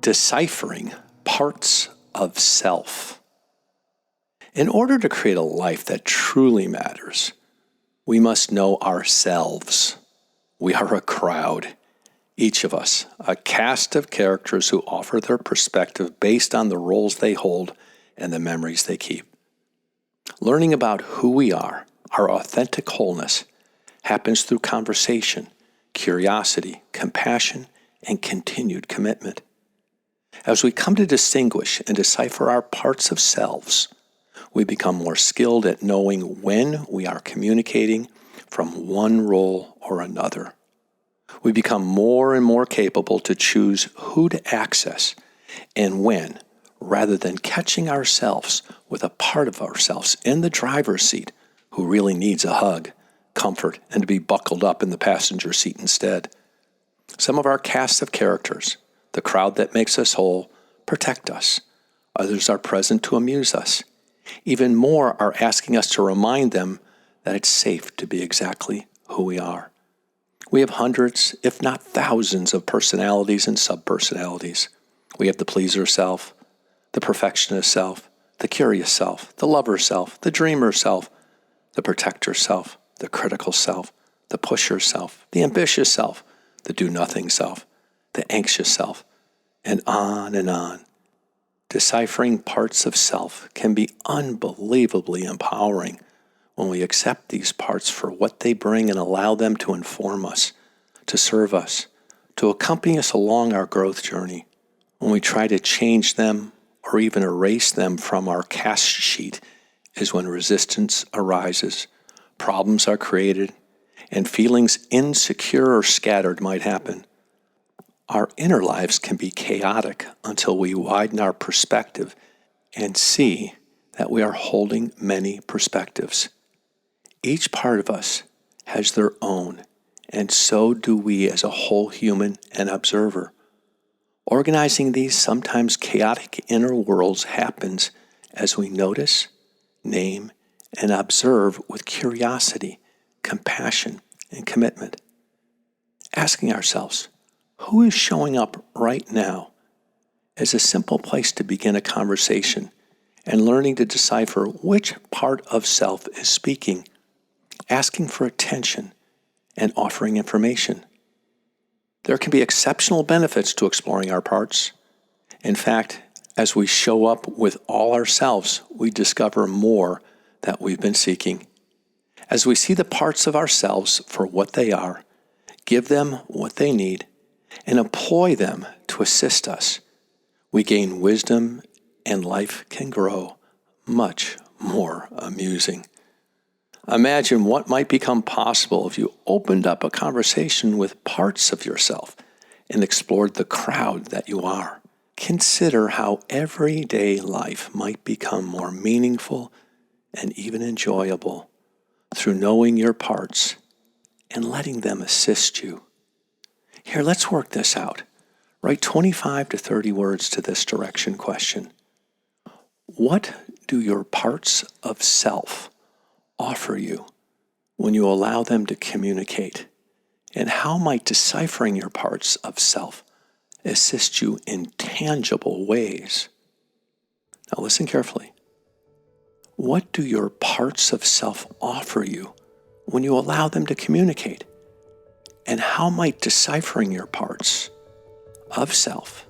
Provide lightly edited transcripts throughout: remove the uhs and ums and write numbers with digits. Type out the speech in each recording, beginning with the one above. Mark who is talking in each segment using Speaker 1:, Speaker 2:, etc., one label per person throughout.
Speaker 1: Deciphering parts of self. In order to create a life that truly matters, we must know ourselves. We are a crowd, each of us, a cast of characters who offer their perspective based on the roles they hold and the memories they keep. Learning about who we are, our authentic wholeness, happens through conversation, curiosity, compassion, and continued commitment. As we come to distinguish and decipher our parts of selves, we become more skilled at knowing when we are communicating from one role or another. We become more and more capable to choose who to access and when, rather than catching ourselves with a part of ourselves in the driver's seat who really needs a hug, comfort, and to be buckled up in the passenger seat instead. Some of our cast of characters, the crowd that makes us whole, protect us. Others are present to amuse us. Even more are asking us to remind them that it's safe to be exactly who we are. We have hundreds, if not thousands, of personalities and subpersonalities. We have the pleaser self, the perfectionist self, the curious self, the lover self, the dreamer self, the protector self, the critical self, the pusher self, the ambitious self, the do-nothing self, the anxious self, and on and on. Deciphering parts of self can be unbelievably empowering when we accept these parts for what they bring and allow them to inform us, to serve us, to accompany us along our growth journey. When we try to change them or even erase them from our cast sheet is when resistance arises, problems are created, and feelings insecure or scattered might happen. Our inner lives can be chaotic until we widen our perspective and see that we are holding many perspectives. Each part of us has their own, and so do we as a whole human and observer. Organizing these sometimes chaotic inner worlds happens as we notice, name, and observe with curiosity, compassion, and commitment. Asking ourselves, who is showing up right now, is a simple place to begin a conversation and learning to decipher which part of self is speaking, asking for attention, and offering information. There can be exceptional benefits to exploring our parts. In fact, as we show up with all ourselves, we discover more that we've been seeking. As we see the parts of ourselves for what they are, give them what they need, and employ them to assist us, we gain wisdom and life can grow much more amusing. Imagine what might become possible if you opened up a conversation with parts of yourself and explored the crowd that you are. Consider how everyday life might become more meaningful and even enjoyable through knowing your parts and letting them assist you. Here, let's work this out. Write 25 to 30 words to this direction question. What do your parts of self offer you when you allow them to communicate? And how might deciphering your parts of self assist you in tangible ways? Now listen carefully. What do your parts of self offer you when you allow them to communicate? And how might deciphering your parts of self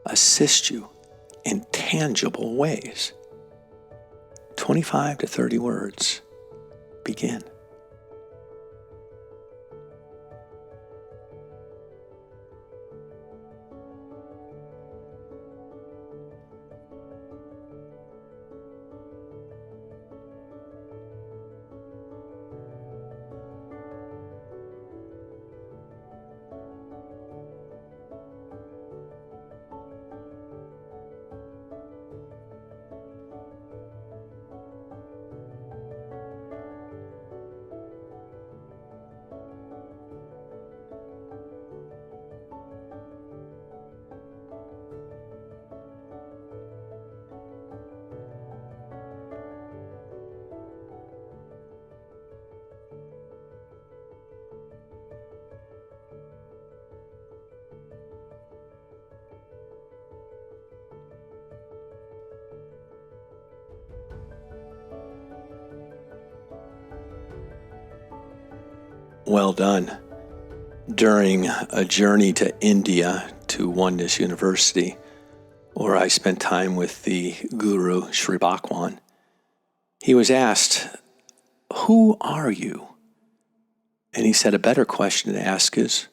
Speaker 1: assist you in tangible ways? 25 to 30 words. Begin. Well done. During a journey to India to Oneness University, where I spent time with the guru, Sri Bhagwan, he was asked, "Who are you?" And he said, a better question to ask is,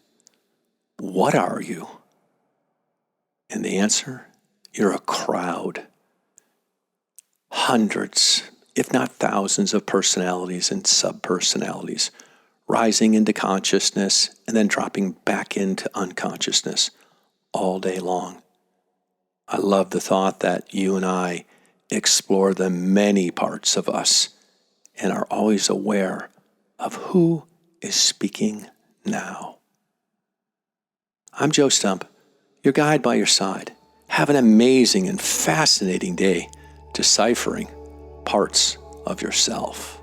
Speaker 1: "What are you?" And the answer, you're a crowd. Hundreds, if not thousands of personalities and sub-personalities rising into consciousness and then dropping back into unconsciousness all day long. I love the thought that you and I explore the many parts of us and are always aware of who is speaking now. I'm Joe Stump, your guide by your side. Have an amazing and fascinating day deciphering parts of yourself.